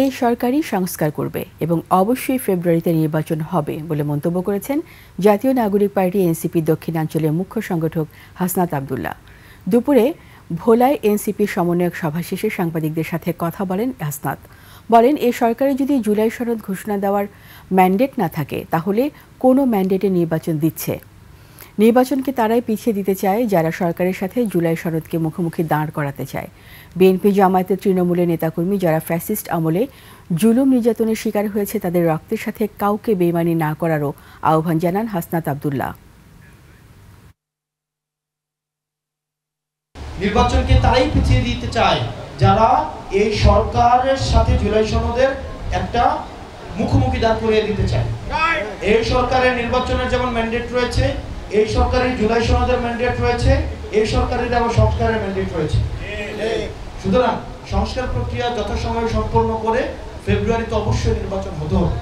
এই সরকারই সংস্কার করবে এবং অবশ্যই ফেব্রুয়ারিতে নির্বাচন হবে বলে মন্তব্য করেছেন জাতীয় নাগরিক পার্টি এনসিপি দক্ষিণাঞ্চলের মুখ্য সংগঠক হাসনাত আব্দুল্লাহ। দুপুরে ভোলায় এনসিপি সমন্বয়ক সভা শেষে সাংবাদিকদের সাথে কথা বলেন হাসনাত। বলেন, এই সরকারে যদি জুলাই সনদ ঘোষণা দেওয়ার ম্যান্ডেট না থাকে তাহলে কোনো ম্যান্ডেটে নির্বাচন দিচ্ছে। নির্বাচনকে তারাই পিছিয়ে দিতে চায় যারা সরকারের সাথে জুলাই সনদকে মুখোমুখি দাঁড় করাতে চায়। বিএনপি, জামায়াতের তৃণমূলের নেতাকর্মী যারা ফ্যাসিস্ট আমলে জুলুম নির্যাতনের শিকার হয়েছে তাদের রক্তের সাথে কাউকে বেইমানি না করারও আহ্বান জানান হাসনাত আব্দুল্লাহ। নির্বাচনকে তারাই পিছিয়ে দিতে চায় যারা এই সরকারের সাথে জুলাই সনদের একটা মুখোমুখি দাঁড় করিয়ে দিতে চায়। এই সরকারের নির্বাচনের যেমন ম্যান্ডেট রয়েছে, এই সরকারের জুলাই সনদের ম্যান্ডেট রয়েছে, এই সরকারের আবার সংস্কারের ম্যান্ডেট রয়েছে। সুতরাং সংস্কার প্রক্রিয়া যথাসময়ে সম্পন্ন করে ফেব্রুয়ারিতে অবশ্যই নির্বাচন হতে হবে।